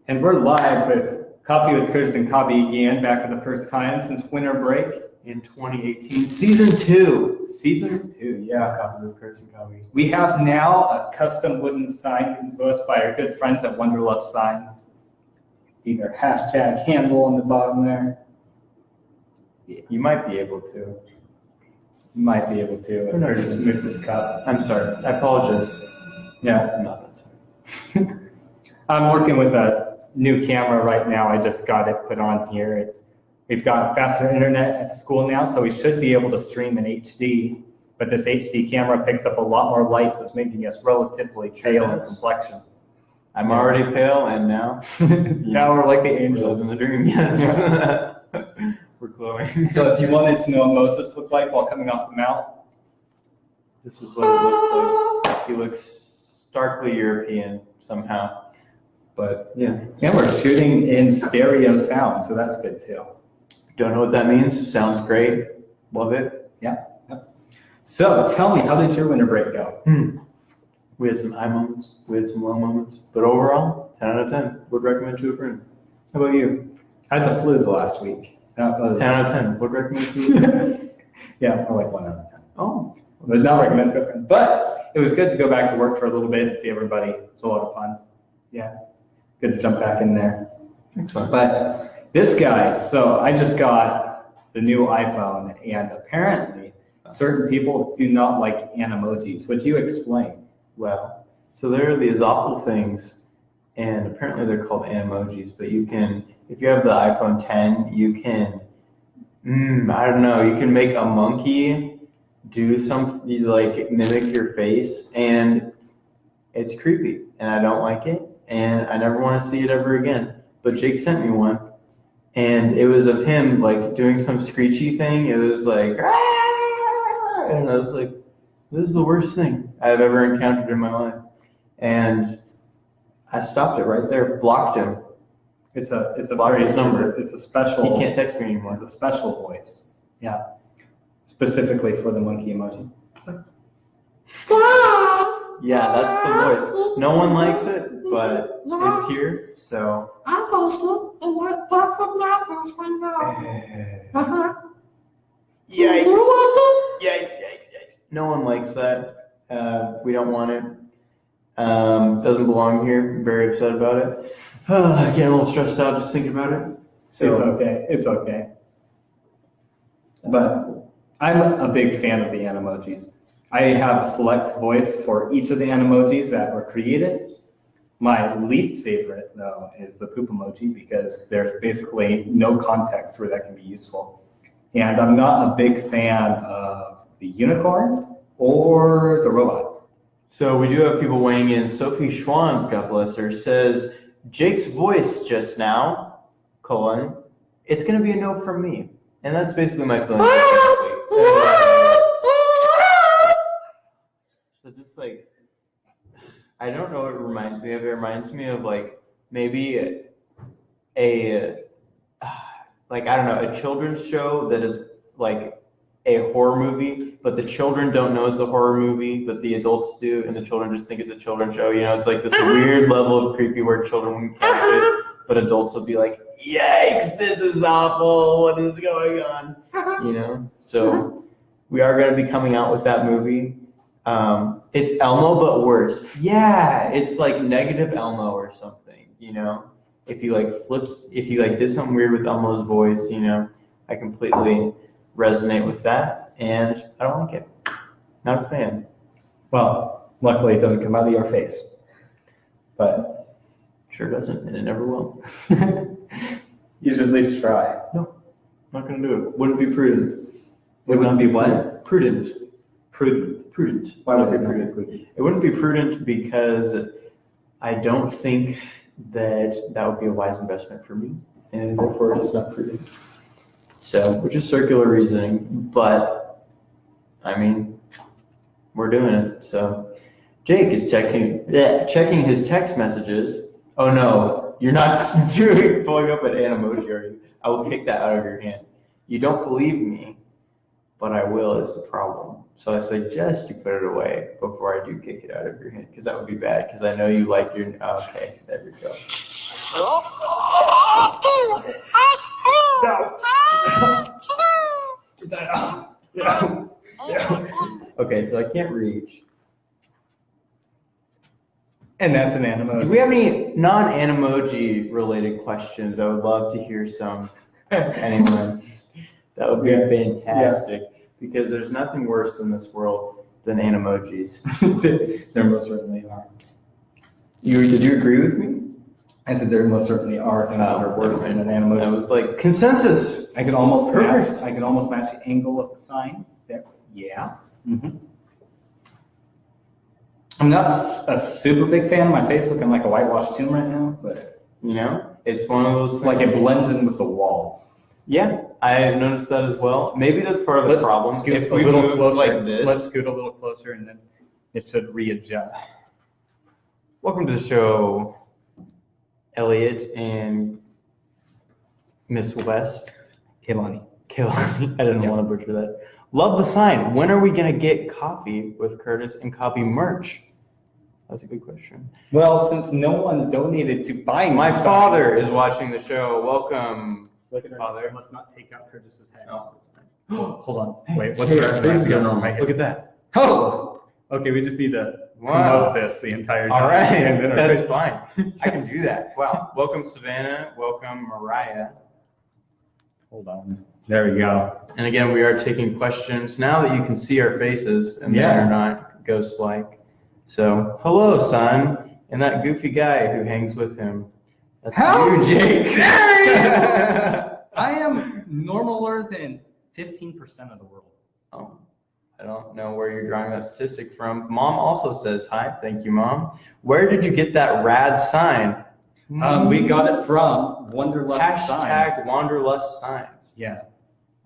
And we're live with Coffee with Curtis and Coffee again, back for the first time since winter break. In 2018, season 2. Season 2, yeah. Coffee with Curtis and Coffee. We have now a custom wooden sign given to us by our good friends at Wanderlust Signs. See their hashtag handle on the bottom there. You might be able to. You might be able to. No, Or just move this cup. I'm sorry. I apologize. Yeah. No, that's fine. I'm working with a new camera right now. I just got it put on here. We've got faster internet at school now, so we should be able to stream in HD. But this HD camera picks up a lot more light, so it's making us relatively pale in complexion. I'm already pale, and now Now we're like the we're angels. living the dream. Yes. We're glowing. So if you wanted to know what Moses looked like while coming off the mount, This is what it looks like. He looks starkly European somehow. But yeah. and we're shooting in stereo sound, so that's good too. Don't know what that means. Sounds great. Love it. Yeah. So tell me, how did your winter break go? We had some high moments. We had some low moments. But overall, 10 out of 10. Would recommend to a friend. How about you? I had the flu the last week. That 10 was, out of 10. Would recommend to a friend. yeah, I like 1 out of 10. Oh. It was not recommended to a friend, but it was good to go back to work for a little bit and see everybody. It's a lot of fun. Yeah, good to jump back in there. Excellent. But this guy, so I just got the new iPhone, and apparently certain people do not like animojis. Would you explain? Well, so there are these awful things, and apparently they're called animojis, but you can, if you have the iPhone 10, you can, I don't know, you can make a monkey do something, like mimic your face, and it's creepy, and I don't like it, and I never want to see it ever again. But Jake sent me one, and it was of him, like, doing some screechy thing. It was like, "Ah!" And I was like, this is the worst thing I've ever encountered in my life. And I stopped it right there, blocked him. It's a Block very his number. It's a special. He can't text me anymore. It's a special voice. Yeah, specifically for the monkey emoji. It's like, Yeah, that's the voice. No one likes it, but it's here, so. I posted and what that's what Master's right now. Uh-huh. Yikes. You want Yikes. No one likes that. We don't want it. Doesn't belong here. I'm very upset about it. Getting a little stressed out just thinking about it. So, it's okay. It's okay. But I'm a big fan of the animojis. I have a select voice for each of the animojis that were created. My least favorite, though, is the poop emoji because there's basically no context where that can be useful. And I'm not a big fan of the unicorn or the robot. So we do have people weighing in. Sophie Schwans, God bless her, says, Jake's voice just now, it's going to be a no from me. And that's basically my feeling. So just like, I don't know what it reminds me of. It reminds me of like maybe like, I don't know, a children's show that is like a horror movie, but the children don't know it's a horror movie, but the adults do, and the children just think it's a children's show. You know, it's like this weird level of creepy where children wouldn't catch it, but adults will be like, yikes, this is awful, what is going on? You know, so we are going to be coming out with that movie. It's Elmo, but worse. Yeah, it's like negative Elmo or something, you know? If you did something weird with Elmo's voice, you know, I completely resonate with that, and I don't like it. Not a fan. Well, luckily it doesn't come out of your face. But Sure doesn't, and it never will. you should at least try. No, not gonna do it. Wouldn't be prudent. It wouldn't be what? Prudent. Prudent. Why would it be prudent? It wouldn't be prudent because I don't think that would be a wise investment for me, and therefore it is not prudent. So, which is circular reasoning, but I mean, we're doing it. So, Jake is checking his text messages. Oh no, you're not pulling up an Animoji, are you? I will kick that out of your hand. You don't believe me, but I will is the problem. So I suggest you put it away before I do kick it out of your hand, because that would be bad, because I know you like your, okay, there we go. Okay, so I can't reach. And that's an If Animoji. we have any non-Animoji related questions, I would love to hear some. Anyone. That would be Yeah. fantastic. Because there's nothing worse in this world than Animojis. There most certainly are. Did you agree with me? I said there most certainly are things that are worse than an I Animoji. was like, consensus. I could almost match. Perfect. I could almost match the angle of the sign. There. Yeah. I'm not a super big fan of my face looking like a whitewashed tomb right now, but You know, it's one of those like it things. blends in with the wall. Yeah, I noticed that as well. Maybe that's part of the problem. Scoot If a we little moved closer, like this. let's scoot a little closer, and then it should readjust. Welcome to the show, Elliot and Miss West. Kehlani. Kelly, I didn't Yeah. want to butcher that. Love the sign. When are we gonna get coffee with Curtis and coffee merch? That's a good question. Well, since no one donated to buy My stuff- father is watching the show. Welcome. Look at her. Father. Let's not take out Curtis's head. Oh, Hold on. Wait, what's Hey, the faces are normal. right Look here? at that. Oh! Okay, we just need to Wow. promote this the entire time. All right, And then that's fine. I can do that. Wow. Welcome, Savannah. Welcome, Mariah. Hold on. There we go. And again, we are taking questions now that you can see our faces and Yeah. they're not ghost-like. So, hello, son, and that goofy guy who hangs with him. That's you, Jake. I am normaler than 15% of the world. Oh, I don't know where you're drawing that statistic from. Mom also says hi. Thank you, Mom. Where did you get that rad sign? We got it from Wanderlust Signs. Hashtag Wanderlust Signs. Yeah,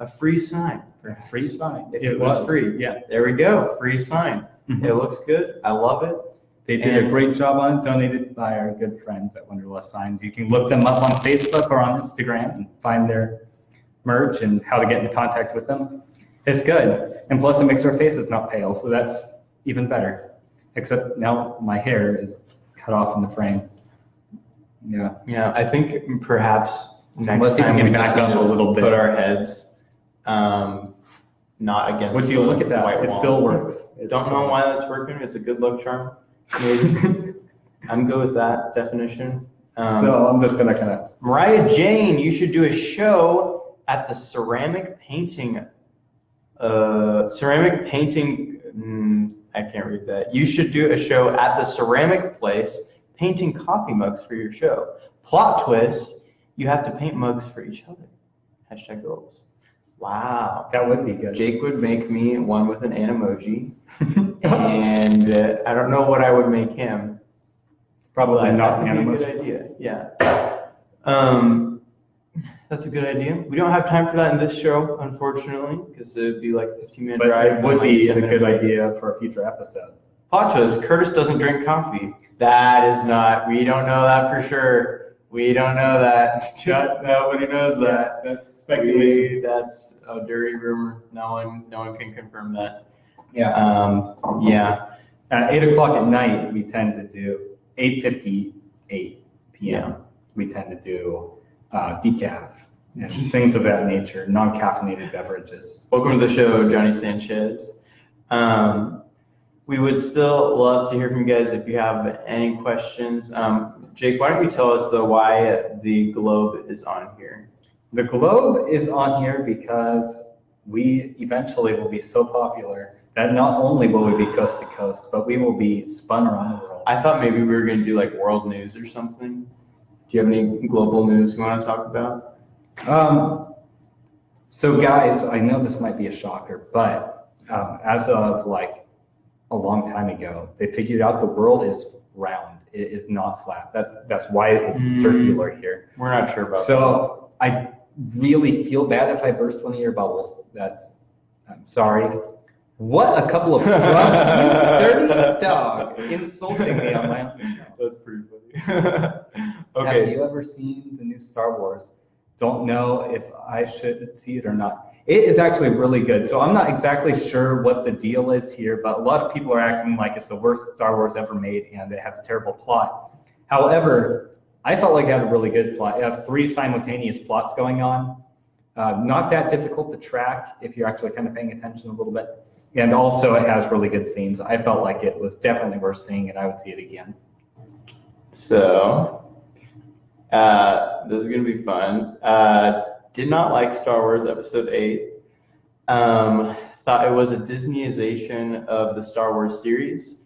A free sign. a free sign. It was free. Yeah. There we go. Free sign. Mhm. It looks good. I love it. They did And- a great job on it, donated by our good friends at Wanderlust Signs. You can look them up on Facebook or on Instagram and find their merch and how to get in contact with them. It's good. And plus it makes our faces not pale, so that's even better. Except now my hair is cut off in the frame. Yeah. Yeah, I think perhaps Let's next see if time we we can just back need up to a little bit. put our heads not against. Would you the look at that? white It wall. still works. It Don't still know works. why that's working. It's a good luck charm. Maybe. I'm good with that definition. So I'm just gonna kind of. Mariah Jane, you should do a show at the ceramic painting. I can't read that. You should do a show at the ceramic place painting coffee mugs for your show. Plot twist, you have to paint mugs for each other. Hashtag goals. Wow. That would be good. Jake would make me one with an Animoji. And I don't know what I would make him. Probably But not that would be a animals. good idea. Yeah. That's a good idea. We don't have time for that in this show, unfortunately, because it would be like a 15-minute But drive. it would and like be 10 a minute good break. idea for a future episode. Plot twist, Curtis doesn't drink coffee. That is not, we don't know that for sure. We don't know that. Nobody knows that. That's speculation. That's a dirty rumor. No one can confirm that. Yeah. Yeah. At 8 o'clock at night, we tend to do 8:58 p.m. We tend to do decaf and things of that nature, non-caffeinated beverages. Welcome to the show, Johnny Sanchez. We would still love to hear from you guys if you have any questions. Jake, why don't you tell us though why the globe is on here? The globe is on here because we eventually will be so popular that not only will we be coast to coast, but we will be spun around the world. I thought maybe we were going to do like world news or something. Do you have any global news you want to talk about? So guys, I know this might be a shocker, but as of like a long time ago, they figured out the world is round. It is not flat. That's why it's circular here. We're not sure about So I really feel bad if I burst one of your bubbles. I'm sorry. What a couple of scrubs, you dirty dog, insulting me on my own show. That's pretty funny. Have Okay. you ever seen the new Star Wars? Don't know if I should see it or not. It is actually really good. So I'm not exactly sure what the deal is here, but a lot of people are acting like it's the worst Star Wars ever made and it has a terrible plot. However, I felt like it had a really good plot. It has 3 simultaneous plots going on. Not that difficult to track if you're actually kind of paying attention a little bit. And also it has really good scenes. I felt like it was definitely worth seeing and I would see it again. So, this is going to be fun. Did not like Star Wars Episode 8. Thought it was a Disneyization of the Star Wars series.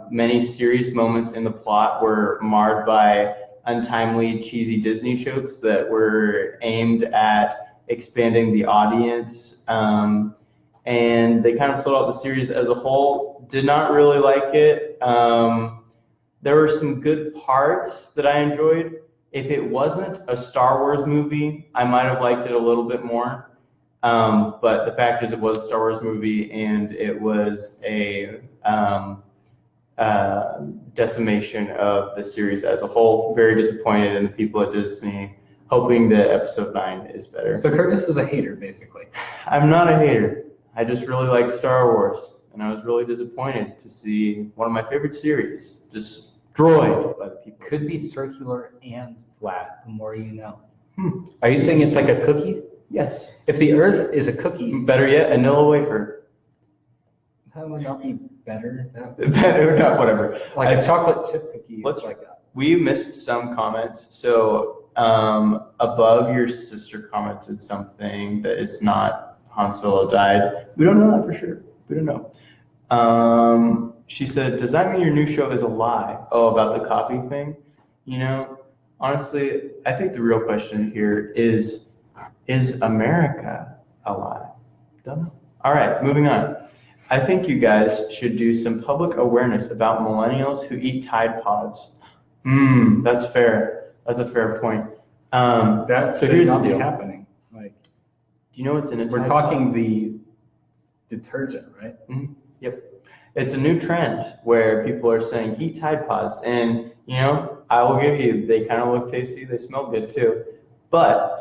Many serious moments in the plot were marred by untimely, cheesy Disney jokes that were aimed at expanding the audience. And they kind of sold out the series as a whole. Did not really like it. There were some good parts that I enjoyed. If it wasn't a Star Wars movie, I might have liked it a little bit more. But the fact is it was a Star Wars movie and it was a decimation of the series as a whole. Very disappointed in the people at Disney, hoping that Episode 9 is better. So Curtis is a hater, basically. I'm not a hater. I just really like Star Wars, and I was really disappointed to see one of my favorite series destroyed by the people. Could be circular and flat, the more you know. Are you saying it's like a cookie? Yes. If the Earth is a cookie, Better yet, a Nilla wafer. that would not be better. Better, not whatever. Like a chocolate chip cookie. Let's- It's like that. We missed some comments. So above, your sister commented something that it's not Han Solo died. We don't know that for sure. We don't know. She said, does that mean your new show is a lie? Oh, about the coffee thing? You know, honestly, I think the real question here is America a lie? Don't know. All right, moving on. I think you guys should do some public awareness about millennials who eat Tide Pods. That's fair. That's a fair point. That So should here's the not be deal. happening. Like, Do you know what's in a we're Tide talking Pod? the detergent, right? Yep. It's a new trend where people are saying eat Tide Pods. And, you know, I will give you, they kind of look tasty. They smell good too. But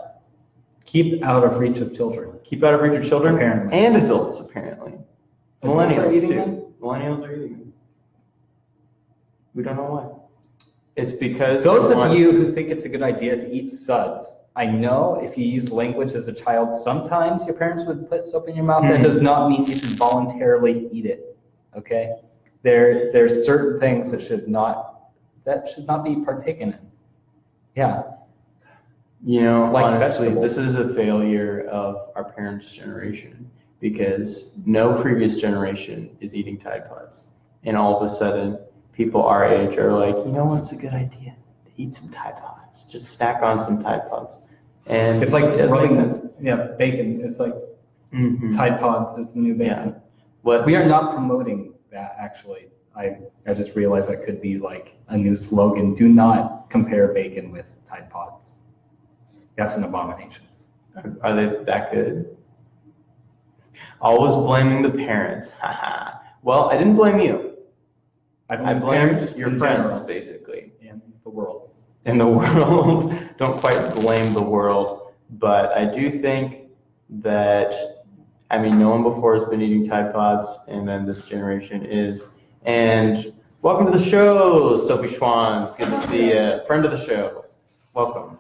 Keep out of reach of children. keep out of reach of children Apparently. and adults, apparently. Adults are Millennials eating too. them? Millennials are eating them. We don't know why. It's because Those they of want- you who think it's a good idea to eat suds, I know if you use language as a child, sometimes your parents would put soap in your mouth. That does not mean you should voluntarily eat it. Okay? There's certain things that should not be partaken in. Yeah. You know, Like honestly, vegetables. this is a failure of our parents' generation because no previous generation is eating Tide Pods. And all of a sudden, people our age are like, you know what's a good idea? To eat some Tide Pods. Just snack on some Tide Pods. And It's like it doesn't make sense. rubbing, bacon. It's like Mhm. Tide Pods is the new bacon. What We are not promoting that, actually. I just realized that could be like a new slogan. Do not compare bacon with Tide Pods. That's an abomination. Are they that good? Always blaming the parents. Haha. Well, I didn't blame you. I blamed parents your in friends, general basically. in the world. In the world. Don't quite blame the world, but I do think that, I mean, no one before has been eating Tide Pods, and then this generation is. And welcome to the show, Sophie Schwans. Good to see you. Friend of the show. Welcome.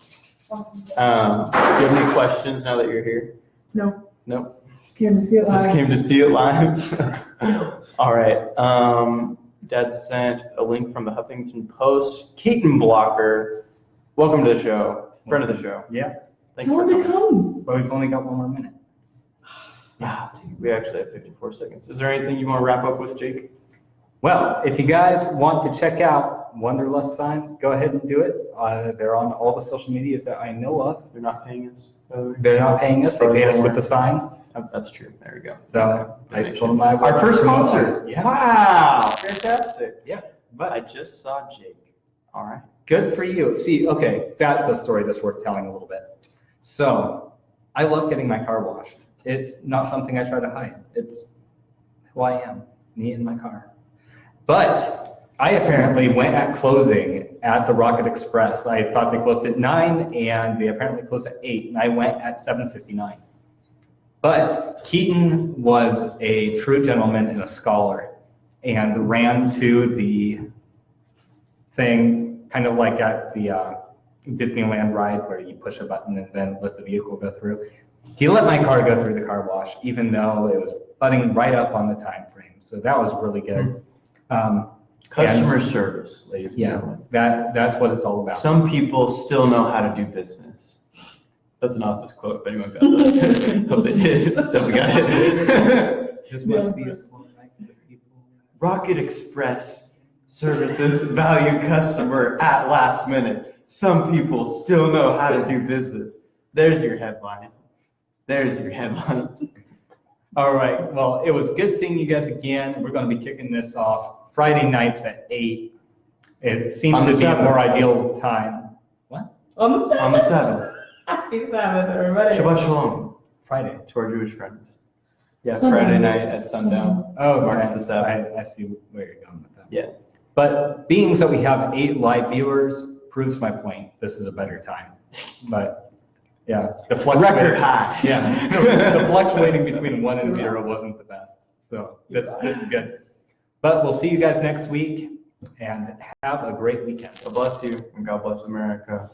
Do you have any questions now that you're here? No, Nope. just came to see it Just live. came to see it live. All right. Dad sent a link from the Huffington Post. Keaton Blocker, welcome to the show. Friend of the show. Yeah, Thanks Tell for him to coming. come. but we've only got one more minute. Yeah, dude, we actually have 54 seconds. Is there anything you want to wrap up with, Jake? Well, if you guys want to check out Wanderlust Signs, go ahead and do it. They're on all the social medias that I know of. They're not paying us. They're not paying us. They pay us with the sign. Oh, that's true. There we go. So I Donation. told them I would. Our first promote sponsor. it. Yeah. Wow, fantastic. Yeah. But I But just saw Jake. All right. good for you. See, okay, that's a story that's worth telling a little bit. So I love getting my car washed. It's not something I try to hide. It's who I am, me and my car. But I apparently went at closing at the Rocket Express. I thought they closed at 9 and they apparently closed at 8 and I went at 7:59. But Keaton was a true gentleman and a scholar and ran to the thing kind of like at the Disneyland ride where you push a button and then lets the vehicle go through. He let my car go through the car wash, even though it was butting right up on the time frame. So that was really good. Customer service, ladies and Yeah, gentlemen. that's what it's all about. Some people still know how to do business. That's an Office quote, if anyone got that. Hope they did. So we got it. This must be a small night for the people. Rocket Express services valued customer at last minute. Some people still know how to do business. There's your headline. There's your headline. All right, well, it was good seeing you guys again. We're going to be kicking this off Friday nights at 8. It seems On to the be a 7th. more ideal time. What? On the 7th. On the 7th. Happy Sabbath, everybody. Shabbat Shalom Friday. to our Jewish friends. Yeah, Sundown. Friday night at sundown. Oh, Marks okay. the 7th. I see where you're going with that. Yeah. But being that we have 8 live viewers proves my point. This is a better time. But yeah, the Record highs. Yeah, the fluctuating between 1 and 0 wasn't the best. So this is good. But we'll see you guys next week and have a great weekend. God bless you and God bless America.